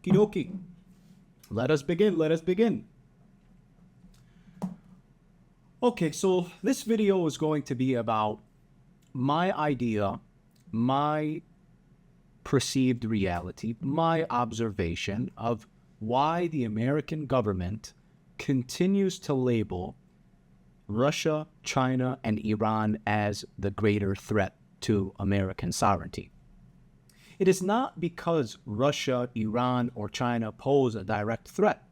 Okie dokie. Let us begin. Okay, so this video is going to be about my idea, my perceived reality, my observation of why the American government continues to label Russia, China, and Iran as the greater threat to American sovereignty. It is not because Russia, Iran, or China pose a direct threat.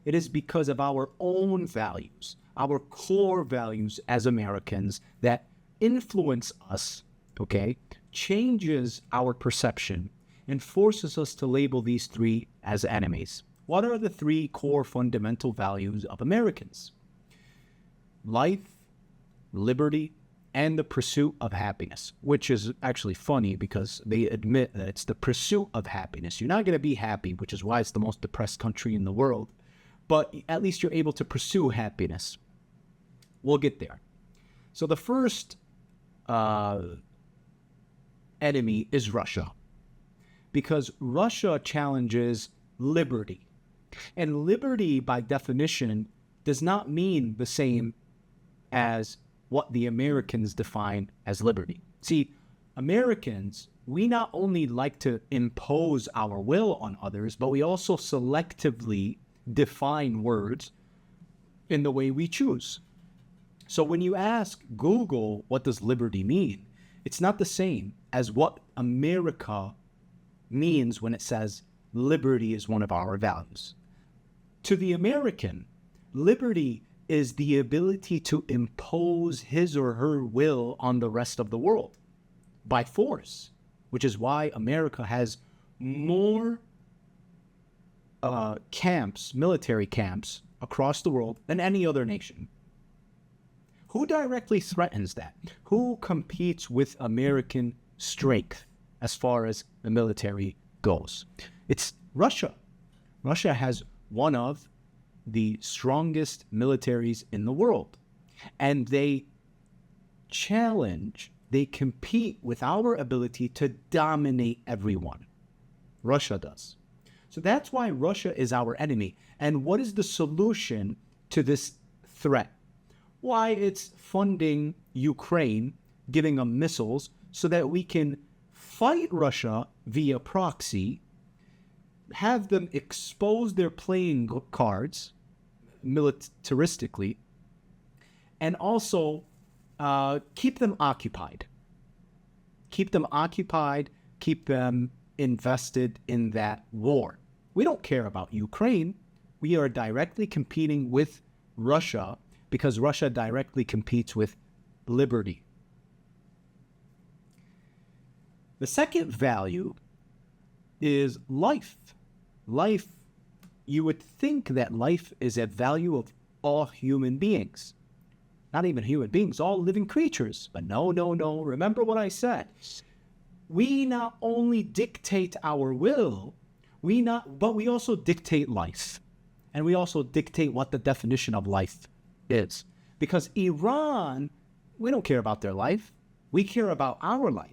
It is because of our own values, our core values as Americans that influence us, okay, changes our perception and forces us to label these three as enemies. What are the three core fundamental values of Americans? Life, liberty, and the pursuit of happiness, which is actually funny because they admit that it's the pursuit of happiness. You're not going to be happy, which is why it's the most depressed country in the world, but at least you're able to pursue happiness. We'll get there. So the first enemy is Russia, because Russia challenges liberty. And liberty, by definition, does not mean the same as what the Americans define as liberty. See, Americans, we not only like to impose our will on others, but we also selectively define words in the way we choose. So when you ask Google, what does liberty mean? It's not the same as what America means when it says liberty is one of our values. To the American, liberty is the ability to impose his or her will on the rest of the world by force, which is why America has more camps, military camps across the world than any other nation. Who directly threatens that? Who competes with American strength as far as the military goes? It's Russia. Russia has one of the strongest militaries in the world. And they compete with our ability to dominate everyone. Russia does. So that's why Russia is our enemy. And what is the solution to this threat? Why, it's funding Ukraine, giving them missiles so that we can fight Russia via proxy, have them expose their playing cards militaristically, and also keep them occupied. Keep them occupied, keep them invested in that war. We don't care about Ukraine. We are directly competing with Russia because Russia directly competes with liberty. The second value is life. Life, you would think that life is a value of all human beings. Not even human beings, all living creatures. But no. Remember what I said. We not only dictate our will, but we also dictate life. And we also dictate what the definition of life is. Because Iran, we don't care about their life. We care about our life.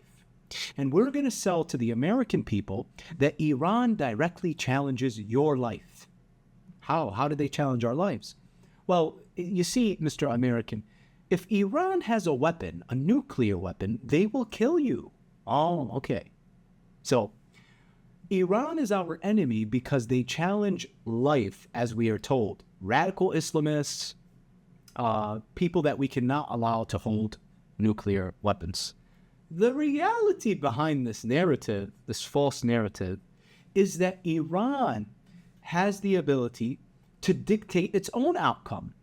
And we're going to sell to the American people that Iran directly challenges your life. How? How do they challenge our lives? Well, you see, Mr. American, if Iran has a weapon, a nuclear weapon, they will kill you. Oh, okay. So, Iran is our enemy because they challenge life, as we are told. Radical Islamists, people that we cannot allow to hold nuclear weapons. The reality behind this narrative, this false narrative, is that Iran has the ability to dictate its own outcome.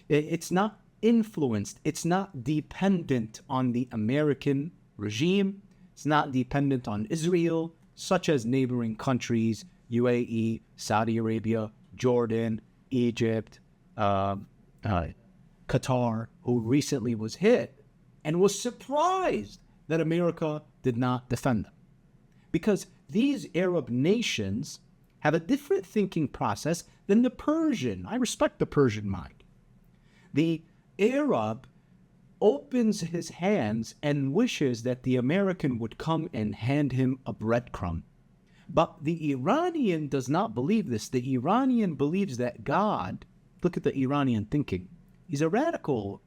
It's not influenced. It's not dependent on the American regime. It's not dependent on Israel, such as neighboring countries, UAE, Saudi Arabia, Jordan, Egypt, Qatar, who recently was hit and was surprised that America did not defend them. Because these Arab nations have a different thinking process than the Persian. I respect the Persian mind. The Arab opens his hands and wishes that the American would come and hand him a breadcrumb. But the Iranian does not believe this. The Iranian believes that God, look at the Iranian thinking. He's a radical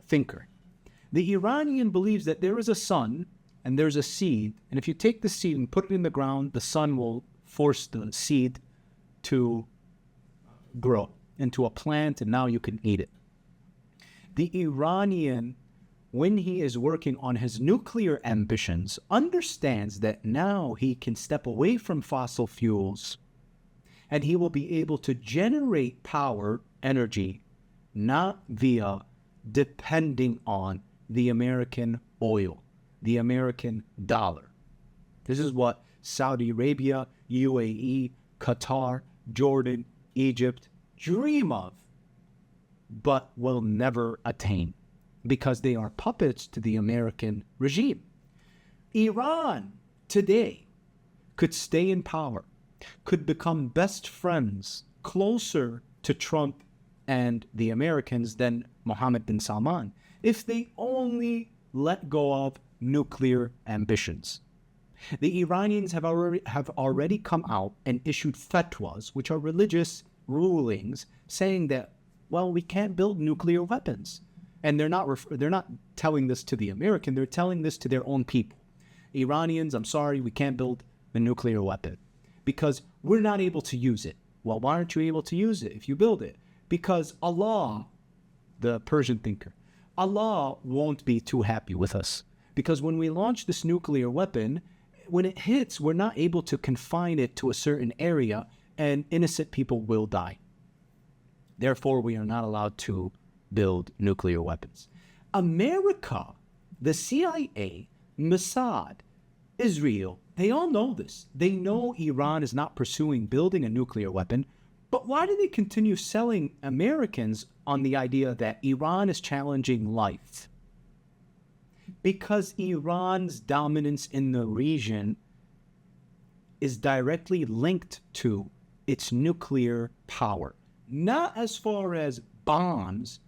thinker. The Iranian believes that there is a sun and there's a seed, and if you take the seed and put it in the ground, the sun will force the seed to grow into a plant, and now you can eat it. The Iranian, when he is working on his nuclear ambitions, understands that now he can step away from fossil fuels and he will be able to generate power, energy, not via depending on the American oil, the American dollar. This is what Saudi Arabia, UAE, Qatar, Jordan, Egypt dream of, but will never attain because they are puppets to the American regime. Iran today could stay in power, could become best friends, closer to Trump and the Americans than Mohammed bin Salman, if they only let go of nuclear ambitions. The Iranians have already come out and issued fatwas, which are religious rulings, saying that, well, we can't build nuclear weapons. And they're not telling this to the American, they're telling this to their own people. Iranians, I'm sorry, we can't build a nuclear weapon because we're not able to use it. Well, why aren't you able to use it if you build it? Because Allah, the Persian thinker, Allah won't be too happy with us. Because when we launch this nuclear weapon, when it hits, we're not able to confine it to a certain area and innocent people will die. Therefore, we are not allowed to build nuclear weapons. America, the CIA, Mossad, Israel, they all know this. They know Iran is not pursuing building a nuclear weapon, but why do they continue selling Americans on the idea that Iran is challenging life? Because Iran's dominance in the region is directly linked to its nuclear power. Not as far as bombs,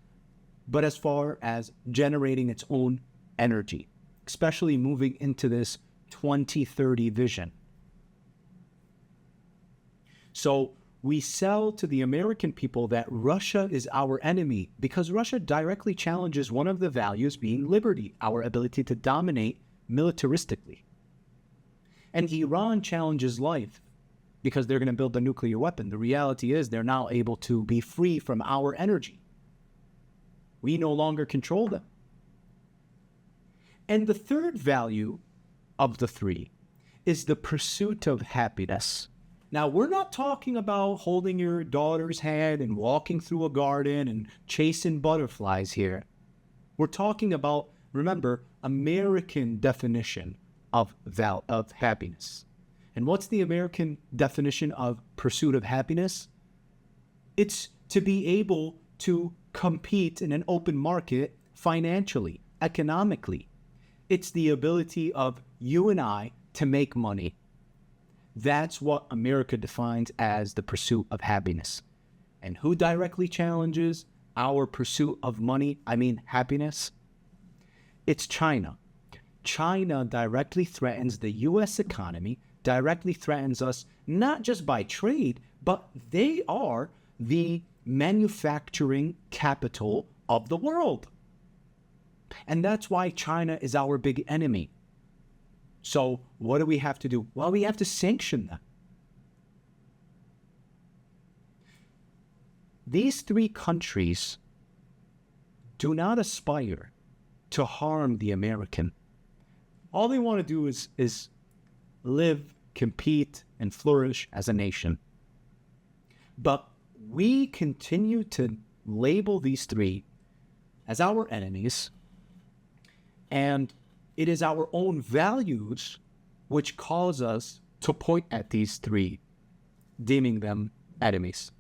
but as far as generating its own energy, especially moving into this 2030 vision. So we sell to the American people that Russia is our enemy because Russia directly challenges one of the values being liberty, our ability to dominate militaristically. And Iran challenges life because they're going to build a nuclear weapon. The reality is they're now able to be free from our energy. We no longer control them. And the third value of the three is the pursuit of happiness. Now, we're not talking about holding your daughter's hand and walking through a garden and chasing butterflies here. We're talking about, remember, American definition of happiness. And what's the American definition of pursuit of happiness? It's to be able to compete in an open market financially, economically. It's the ability of you and I to make money. That's what America defines as the pursuit of happiness. And who directly challenges our pursuit of money, happiness? It's China. China directly threatens the U.S. economy, directly threatens us not just by trade, but they are the manufacturing capital of the world. And that's why China is our big enemy. So what do we have to do? Well, we have to sanction them. These three countries do not aspire to harm the American. All they want to do is live, compete, and flourish as a nation. But we continue to label these three as our enemies, and it is our own values which cause us to point at these three, deeming them enemies.